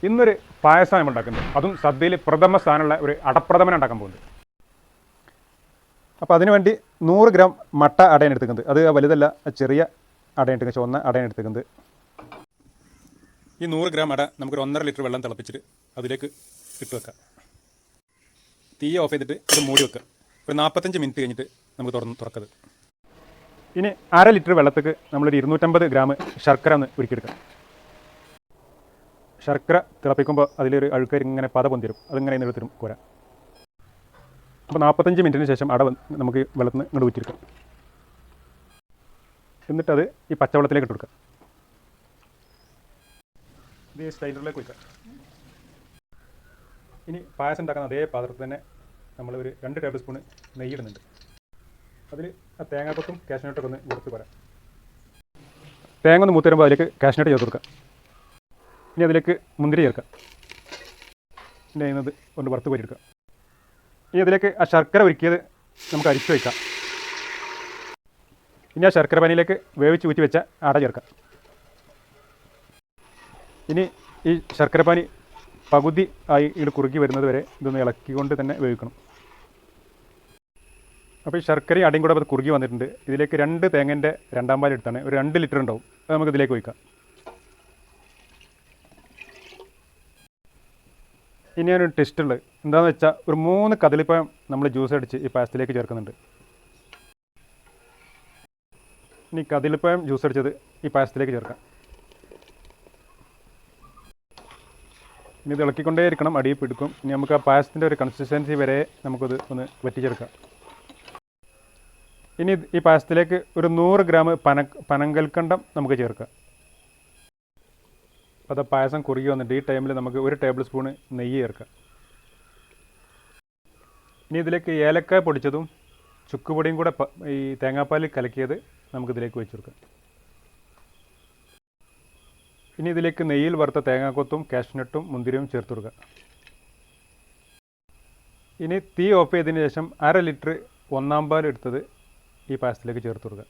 ഇന്നൊരു പായസം നമ്മൾ ഉണ്ടാക്കുന്നത്, അതും സദ്യയിൽ പ്രഥമ സ്ഥാനമുള്ള ഒരു അടപ്രഥമൻ ഉണ്ടാക്കാൻ പോകുന്നത്. അപ്പോൾ അതിനുവേണ്ടി 100 ഗ്രാം മട്ട അടയാണ് എടുക്കുന്നത്. അത് വലുതല്ല, ചെറിയ അടയാണ് എടുക്കുന്നത്, ചുവന്ന അടയാണ് എടുക്കുന്നത്. ഈ 100 ഗ്രാം അട നമുക്കൊരു 1.5 ലിറ്റർ വെള്ളം തിളപ്പിച്ചിട്ട് അതിലേക്ക് ഇട്ട് വെക്കാം. തീ ഓഫ് ചെയ്തിട്ട് ഇത് മൂടി വെക്കുക. ഒരു 45 മിനിറ്റ് കഴിഞ്ഞിട്ട് നമുക്ക് തുറക്കത്. ഇനി 1/2 ലിറ്റർ വെള്ളത്തേക്ക് നമ്മളൊരു 250 ഗ്രാം ശർക്കര ഒന്ന് ഉരുക്കിയെടുക്കാം. ശർക്കര തിളപ്പിക്കുമ്പോൾ അതിലൊരു അഴുക്കരി ഇങ്ങനെ പത പൊന്തിരും, അതിങ്ങനെ നിലത്തിരും കോര. അപ്പോൾ 45 മിനിറ്റിന് ശേഷം അട നമുക്ക് വെള്ളത്തിൽ നിന്ന് ഇങ്ങോട്ട് ഊറ്റിയെടുക്കാം. എന്നിട്ടത് ഈ പച്ചവെള്ളത്തിലേക്ക് ഇട്ട് കൊടുക്കാം. ഇത് ഈ സ്റ്റൈലറിലേക്ക് വയ്ക്കാം. ഇനി പായസം ഉണ്ടാക്കുന്ന അതേ പാത്രത്തിൽ തന്നെ നമ്മൾ ഒരു 2 ടേബിൾ സ്പൂൺ നെയ്യിടുന്നുണ്ട്. അതിൽ ആ തേങ്ങാക്കൊത്തും കാഷ്നട്ടൊക്കെ ഒന്ന് വറുത്ത് പോരാം. തേങ്ങ ഒന്ന് മൂത്ത് വരുമ്പോൾ അതിലേക്ക് കാഷ്നട്ട് ചേർത്ത് കൊടുക്കാം. ഇനി അതിലേക്ക് മുന്തിരി ചേർക്കാം. പിന്നെ അതിനത് ഒന്ന് വറുത്ത് പോരിയെടുക്കാം. ഇനി അതിലേക്ക് ആ ശർക്കര ഉരുക്കിയത് നമുക്ക് അരിച്ചു വയ്ക്കാം. ഇനി ആ ശർക്കര പാനിയിലേക്ക് വേവിച്ച് ഊറ്റി വെച്ച അട ചേർക്കാം. ഇനി ഈ ശർക്കര പാനി പകുതി ആയി ഇത് കുറുകി വരുന്നത് വരെ ഇതൊന്ന് ഇളക്കിക്കൊണ്ട് തന്നെ വേവിക്കണം. അപ്പോൾ ഈ ശർക്കരയും അടയും കൂടെ അത് കുറുകി വന്നിട്ടുണ്ട്. ഇതിലേക്ക് 2 തേങ്ങൻ്റെ 2-ാം പാൽ എടുത്താണ്, ഒരു 2 ലിറ്റർ ഉണ്ടാവും. അത് നമുക്ക് ഇതിലേക്ക് ഒഴിക്കാം. ഇനി ഒരു ടെസ്റ്റുള്ളത് എന്താണെന്ന് വെച്ചാൽ, ഒരു 3 കദളിപ്പഴം നമ്മൾ ജ്യൂസ് അടിച്ച് ഈ പായസത്തിലേക്ക് ചേർക്കുന്നുണ്ട്. ഇനി കദളിപ്പഴം ജ്യൂസ് അടിച്ചത് ഈ പായസത്തിലേക്ക് ചേർക്കാം. ഇനി ഇത് ഇളക്കിക്കൊണ്ടേയിരിക്കണം, അടിയിൽ പിടിക്കും. ഇനി നമുക്ക് ആ പായസത്തിൻ്റെ ഒരു കൺസിസ്റ്റൻസി വരെ നമുക്കത് ഒന്ന് വറ്റിച്ചെടുക്കാം. ഇനി ഈ പായസത്തിലേക്ക് ഒരു 100 ഗ്രാം പനങ്കൽക്കണ്ടം നമുക്ക് ചേർക്കാം. അപ്പോൾ അത് പായസം കുറുകി വന്നിട്ട് ഈ ടൈമിൽ നമുക്ക് 1 ടേബിൾ സ്പൂണ് നെയ്യ് ചേർക്കാം. ഇനി ഇതിലേക്ക് ഏലക്കായ പൊടിച്ചതും ചുക്കുപൊടിയും കൂടെ ഈ തേങ്ങാപ്പാലിൽ കലക്കിയത് നമുക്കിതിലേക്ക് വെച്ച് കൊടുക്കാം. ഇനി ഇതിലേക്ക് നെയ്യിൽ വറുത്ത തേങ്ങാക്കൊത്തും കാഷ്നട്ടും മുന്തിരിയും ചേർത്ത് കൊടുക്കുക. ഇനി തീ ഓഫ് ചെയ്തതിന് ശേഷം 1/2 ലിറ്റർ 1-ാം പാൽ എടുത്തത് ഈ പായസത്തിലേക്ക് ചേർത്ത് കൊടുക്കുക.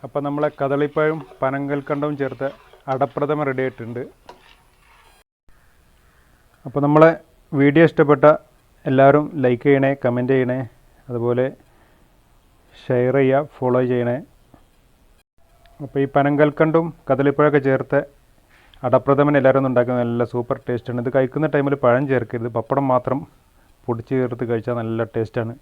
അപ്പോൾ നമ്മളെ കദളിപ്പഴവും പനങ്കൽക്കണ്ടവും ചേർത്ത് അടപ്രഥമൻ റെഡി ആയിട്ടുണ്ട്. അപ്പോൾ നമ്മളെ വീഡിയോ ഇഷ്ടപ്പെട്ട എല്ലാവരും ലൈക്ക് ചെയ്യണേ, കമൻറ്റ് ചെയ്യണേ, അതുപോലെ ഷെയർ ചെയ്യുക, ഫോളോ ചെയ്യണേ. അപ്പോൾ ഈ പനങ്കൽക്കണ്ടും കദളിപ്പഴമൊക്കെ ചേർത്ത് അടപ്രഥമൻ എല്ലാവരും ഒന്ന് ഉണ്ടാക്കുന്നത് നല്ല സൂപ്പർ ടേസ്റ്റാണ്. ഇത് കഴിക്കുന്ന ടൈമിൽ പഴം ചേർക്കരുത്, പപ്പടം മാത്രം പൊടിച്ച് ചേർത്ത് കഴിച്ചാൽ നല്ല ടേസ്റ്റാണ്.